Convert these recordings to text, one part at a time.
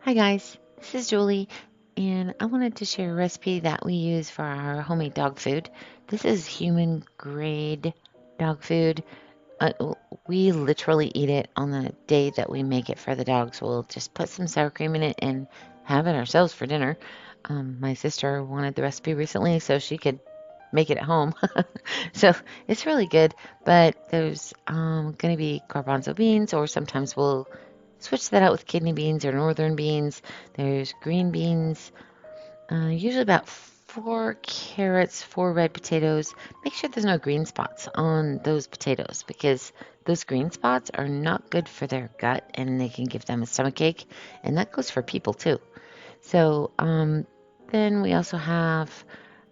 Hi guys, this is Julie, and I wanted to share a recipe that we use for our homemade dog food. This is human grade dog food. We literally eat it on the day that we make it for the dogs. We'll just put some sour cream in it and have it ourselves for dinner. My sister wanted the recipe recently so she could make it at home. So it's really good, but there's going to be garbanzo beans, or sometimes we'll switch that out with kidney beans or northern beans. There's green beans, usually about 4 carrots, 4 red potatoes. Make sure there's no green spots on those potatoes because those green spots are not good for their gut and they can give them a stomach ache. And that goes for people too. So then we also have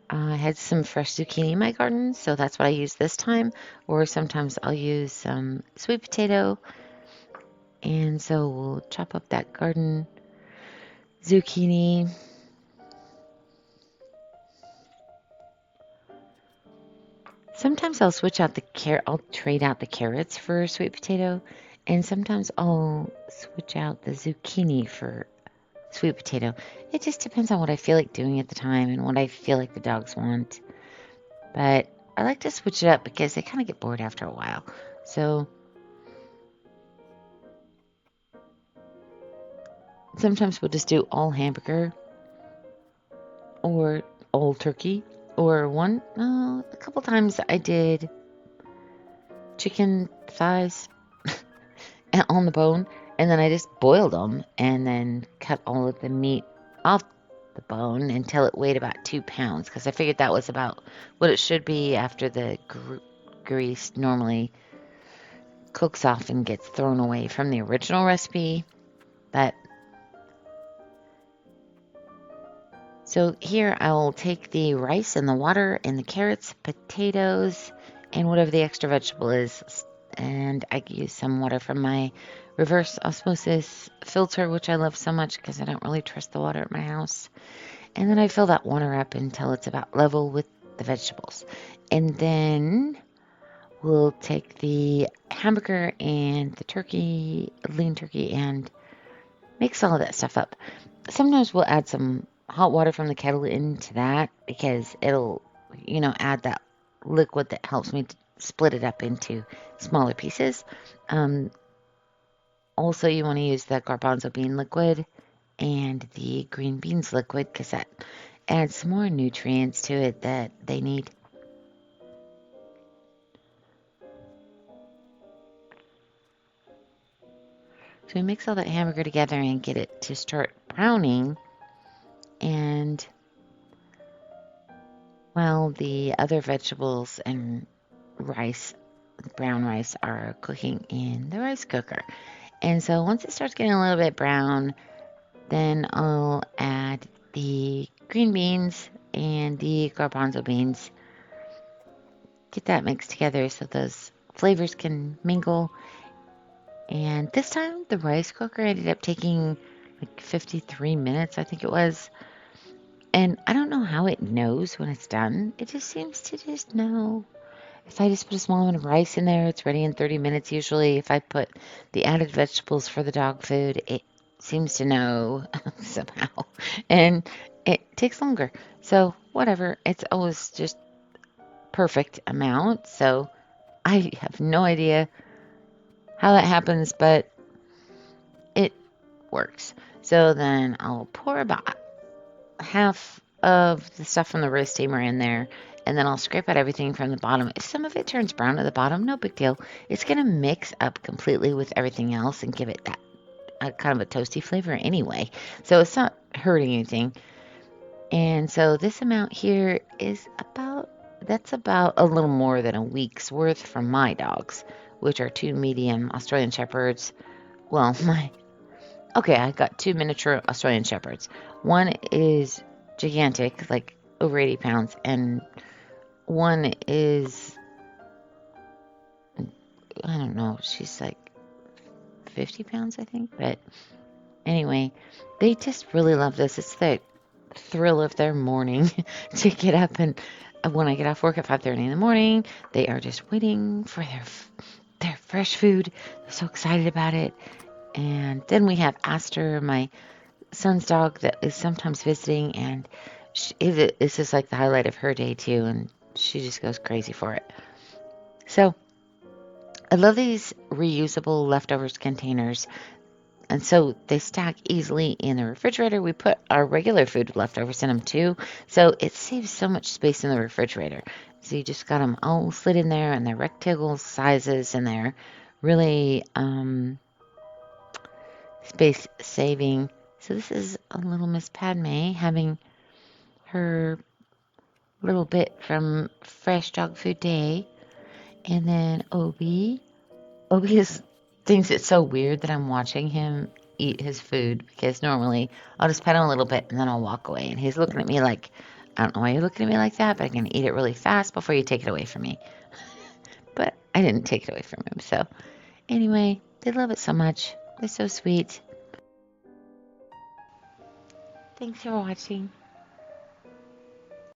I had some fresh zucchini in my garden, so that's what I use this time. Or sometimes I'll use some sweet potato, and so we'll chop up that garden zucchini. Sometimes I'll switch out the carrot. I'll trade out the carrots for sweet potato, and sometimes I'll switch out the zucchini for sweet potato. It just depends on what I feel like doing at the time and what I feel like the dogs want. But I like to switch it up because they kind of get bored after a while. So sometimes we'll just do all hamburger or all turkey, or a couple times I did chicken thighs on the bone, and then I just boiled them and then cut all of the meat off the bone until it weighed about 2 pounds, because I figured that was about what it should be after the grease normally cooks off and gets thrown away from the original recipe. But so here I'll take the rice and the water and the carrots, potatoes, and whatever the extra vegetable is. And I use some water from my reverse osmosis filter, which I love so much because I don't really trust the water at my house. And then I fill that water up until it's about level with the vegetables. And then we'll take the hamburger and the turkey, lean turkey, and mix all of that stuff up. Sometimes we'll add some hot water from the kettle into that because it'll, add that liquid that helps me to split it up into smaller pieces. Um, Also, you want to use the garbanzo bean liquid and the green beans liquid because that adds some more nutrients to it that they need. So we mix all that hamburger together and get it to start browning. And while the other vegetables and rice, brown rice, are cooking in the rice cooker. And so once it starts getting a little bit brown, then I'll add the green beans and the garbanzo beans. Get that mixed together so those flavors can mingle. And this time the rice cooker ended up taking like 53 minutes, I think it was. And I don't know how it knows when it's done. It just seems to just know. If I just put a small amount of rice in there, it's ready in 30 minutes usually. If I put the added vegetables for the dog food, it seems to know somehow. And it takes longer. So, whatever. It's always just perfect amount. So, I have no idea how that happens, but it works. So then I'll pour about half of the stuff from the roast steamer in there, and then I'll scrape out everything from the bottom. If some of it turns brown at the bottom, no big deal. It's going to mix up completely with everything else and give it that kind of a toasty flavor anyway. So it's not hurting anything. And so this amount here is that's about a little more than a week's worth from my dogs, which are 2 medium Australian Shepherds. Well, I got 2 miniature Australian Shepherds. One is gigantic, like over 80 pounds, and one is, I don't know, she's like 50 pounds, I think. But anyway, they just really love this. It's the thrill of their morning to get up, and when I get off work at 5:30 in the morning, they are just waiting for their fresh food. They're so excited about it. And then we have Aster, my son's dog that is sometimes visiting, and it's just like the highlight of her day too, and she just goes crazy for it. So I love these reusable leftovers containers. And so they stack easily in the refrigerator. We put our regular food leftovers in them too. So it saves so much space in the refrigerator. So you just got them all slid in there, and they're rectangle sizes, and they're really space saving. So this is a little Miss Padme having her little bit from Fresh Dog Food Day. And then Obi thinks it's so weird that I'm watching him eat his food, because normally I'll just pet him a little bit and then I'll walk away. And he's looking at me like, I don't know why you're looking at me like that, but I'm going to eat it really fast before you take it away from me. But I didn't take it away from him. So anyway, they love it so much. They're so sweet. Thanks for watching.